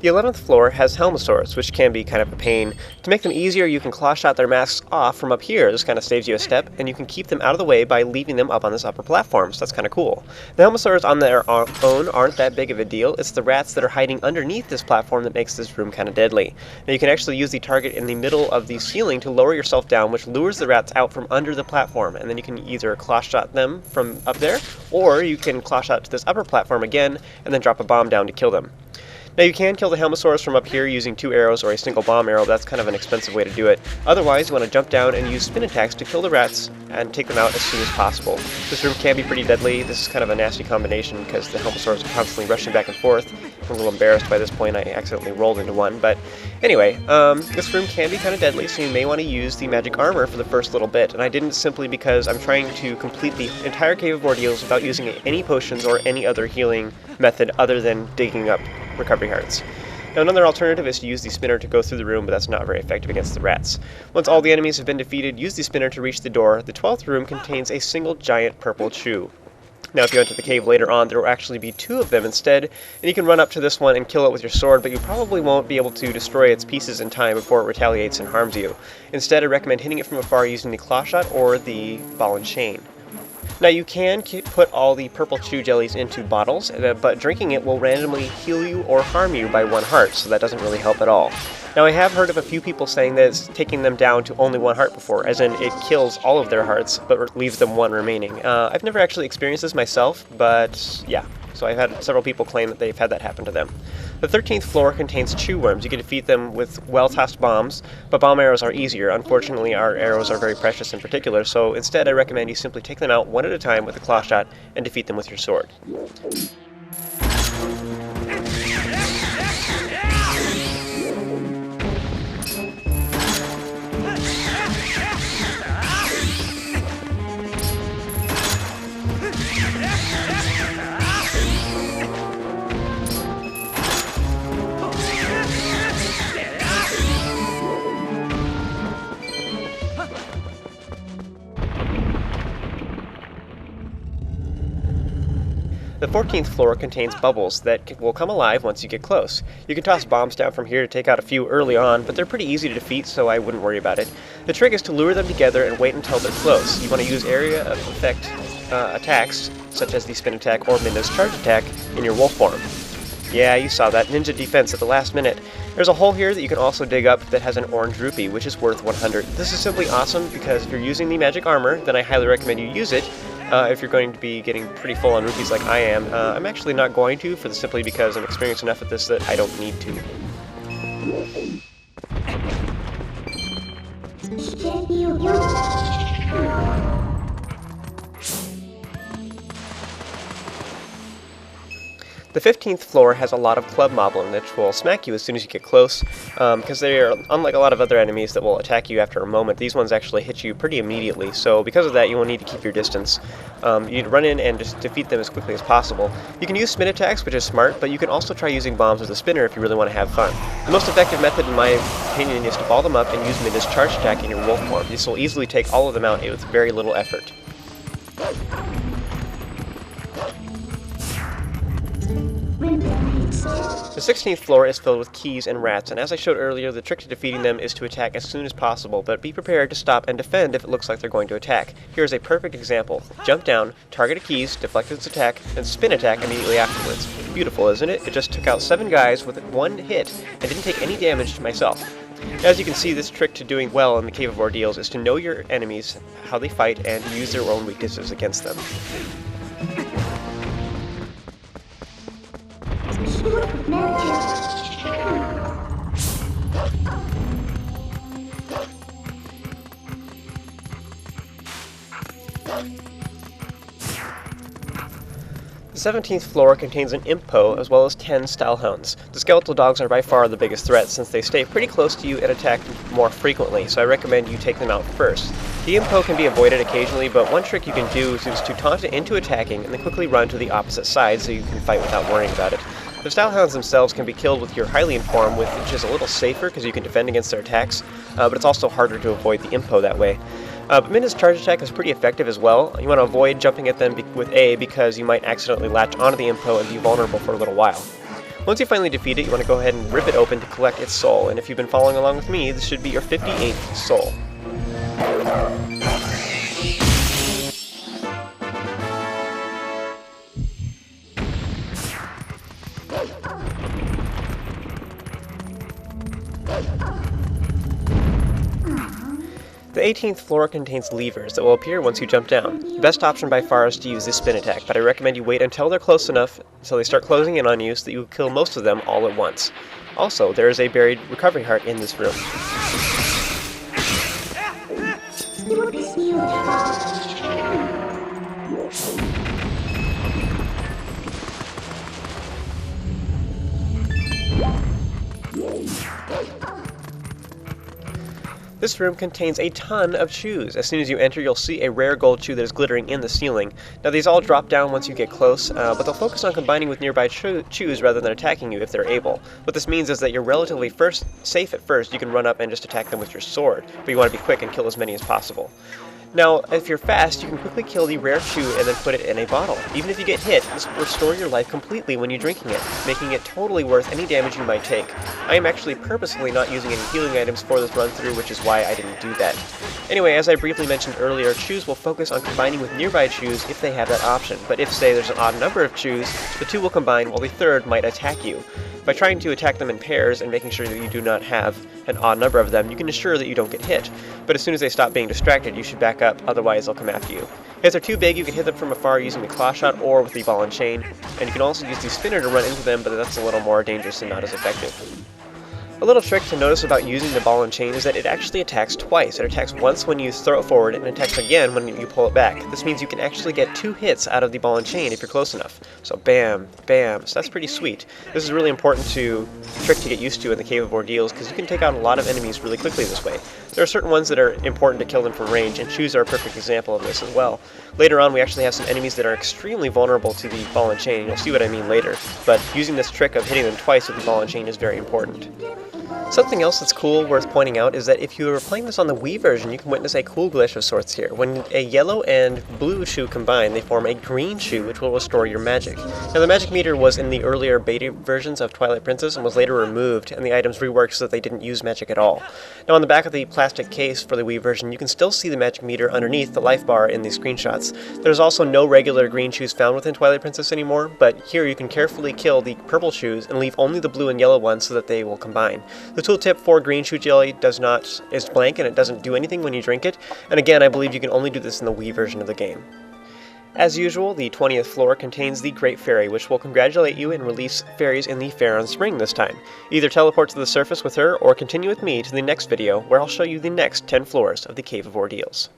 The 11th floor has Helmasaurs, which can be kind of a pain. To make them easier, you can claw shot their masks off from up here. This kind of saves you a step, and you can keep them out of the way by leaving them up on this upper platform, so that's kind of cool. The Helmasaurs on their own aren't that big of a deal. It's the rats that are hiding underneath this platform that makes this room kind of deadly. Now you can actually use the target in the middle of the ceiling to lower yourself down, which lures the rats out from under the platform, and then you can either claw shot them from up there, or you can claw shot to this upper platform again, and then drop a bomb down to kill them. Now you can kill the Helmasaurs from up here using 2 arrows or a single bomb arrow, but that's kind of an expensive way to do it. Otherwise, you want to jump down and use spin attacks to kill the rats and take them out as soon as possible. This room can be pretty deadly. This is kind of a nasty combination because the Helmasaurs are constantly rushing back and forth. I'm a little embarrassed by this point, I accidentally rolled into one, but anyway, this room can be kind of deadly, so you may want to use the magic armor for the first little bit, and I didn't simply because I'm trying to complete the entire Cave of Ordeals without using any potions or any other healing method other than digging up recovery hearts. Now another alternative is to use the spinner to go through the room, but that's not very effective against the rats. Once all the enemies have been defeated, use the spinner to reach the door. The 12th room contains a single giant purple Chu. Now if you enter the cave later on, there will actually be 2 of them instead, and you can run up to this one and kill it with your sword, but you probably won't be able to destroy its pieces in time before it retaliates and harms you. Instead, I recommend hitting it from afar using the claw shot or the ball and chain. Now you can put all the purple Chu jellies into bottles, but drinking it will randomly heal you or harm you by 1 heart, so that doesn't really help at all. Now I have heard of a few people saying that it's taking them down to only 1 heart before, as in it kills all of their hearts, but leaves them 1 remaining. I've never actually experienced this myself, but yeah. So I've had several people claim that they've had that happen to them. The 13th floor contains Chu Worms. You can defeat them with well-tossed bombs, but bomb arrows are easier. Unfortunately, our arrows are very precious in particular, so instead I recommend you simply take them out one at a time with a claw shot and defeat them with your sword. The 14th floor contains bubbles that will come alive once you get close. You can toss bombs down from here to take out a few early on, but they're pretty easy to defeat, so I wouldn't worry about it. The trick is to lure them together and wait until they're close. You want to use area of effect attacks, such as the spin attack or Minna's charge attack, in your wolf form. Yeah, you saw that ninja defense at the last minute. There's a hole here that you can also dig up that has an orange rupee, which is worth 100. This is simply awesome because if you're using the magic armor, then I highly recommend you use it. If you're going to be getting pretty full on rupees like I am. I'm actually not going to, simply because I'm experienced enough at this that I don't need to. The 15th floor has a lot of club moblin, which will smack you as soon as you get close, because they are, unlike a lot of other enemies that will attack you after a moment, these ones actually hit you pretty immediately, so because of that you will need to keep your distance. You need to run in and just defeat them as quickly as possible. You can use spin attacks, which is smart, but you can also try using bombs with a spinner if you really want to have fun. The most effective method, in my opinion, is to ball them up and use Minna's charge attack in your wolf form. This will easily take all of them out with very little effort. The 16th floor is filled with Keese and rats, and as I showed earlier, the trick to defeating them is to attack as soon as possible, but be prepared to stop and defend if it looks like they're going to attack. Here's a perfect example. Jump down, target a Keese, deflect its attack, and spin attack immediately afterwards. Beautiful, isn't it? It just took out 7 guys with 1 hit, and didn't take any damage to myself. As you can see, this trick to doing well in the Cave of Ordeals is to know your enemies, how they fight, and use their own weaknesses against them. The 17th floor contains an Poe as well as 10 Stalhounds. The skeletal dogs are by far the biggest threat since they stay pretty close to you and attack more frequently, so I recommend you take them out first. The Poe can be avoided occasionally, but one trick you can do is to taunt it into attacking and then quickly run to the opposite side so you can fight without worrying about it. The Stalhounds themselves can be killed with your Hylian form, which is a little safer because you can defend against their attacks, but it's also harder to avoid the Poe that way. But Minna's charge attack is pretty effective as well. You want to avoid jumping at them with A because you might accidentally latch onto the Poe and be vulnerable for a little while. Once you finally defeat it, you want to go ahead and rip it open to collect its soul, and if you've been following along with me, this should be your 58th soul. The 18th floor contains levers that will appear once you jump down. The best option by far is to use this spin attack, but I recommend you wait until they're close enough until they start closing in on you so that you kill most of them all at once. Also, there is a buried recovery heart in this room. This room contains a ton of chews. As soon as you enter, you'll see a rare gold chew that is glittering in the ceiling. Now these all drop down once you get close, but they'll focus on combining with nearby chews rather than attacking you if they're able. What this means is that you're relatively safe at first. You can run up and just attack them with your sword, but you want to be quick and kill as many as possible. Now, if you're fast, you can quickly kill the rare chew and then put it in a bottle. Even if you get hit, this will restore your life completely when you're drinking it, making it totally worth any damage you might take. I am actually purposefully not using any healing items for this run-through, which is why I didn't do that. Anyway, as I briefly mentioned earlier, chews will focus on combining with nearby chews if they have that option, but if, say, there's an odd number of chews, the two will combine while the third might attack you. By trying to attack them in pairs and making sure that you do not have an odd number of them, you can ensure that you don't get hit. But as soon as they stop being distracted, you should back up, otherwise they'll come after you. If they're too big, you can hit them from afar using the claw shot or with the ball and chain, and you can also use the spinner to run into them, but that's a little more dangerous and not as effective. A little trick to notice about using the ball and chain is that it actually attacks twice. It attacks once when you throw it forward and attacks again when you pull it back. This means you can actually get 2 hits out of the ball and chain if you're close enough. So bam, bam, so that's pretty sweet. This is really important trick to get used to in the Cave of Ordeals because you can take out a lot of enemies really quickly this way. There are certain ones that are important to kill them from range, and chews are a perfect example of this as well. Later on we actually have some enemies that are extremely vulnerable to the ball and chain, and you'll see what I mean later, but using this trick of hitting them twice with the ball and chain is very important. Something else that's cool, worth pointing out, is that if you are playing this on the Wii version, you can witness a cool glitch of sorts here. When a yellow and blue chew combine, they form a green chew, which will restore your magic. Now, the magic meter was in the earlier beta versions of Twilight Princess and was later removed, and the items reworked so that they didn't use magic at all. Now, on the back of the plastic case for the Wii version, you can still see the magic meter underneath the life bar in these screenshots. There's also no regular green chews found within Twilight Princess anymore, but here you can carefully kill the purple chews and leave only the blue and yellow ones so that they will combine. The tooltip for green chew jelly is blank and it doesn't do anything when you drink it, and again I believe you can only do this in the Wii version of the game. As usual, the 20th floor contains the Great Fairy, which will congratulate you and release fairies in the Faron Spring this time. Either teleport to the surface with her or continue with me to the next video where I'll show you the next 10 floors of the Cave of Ordeals.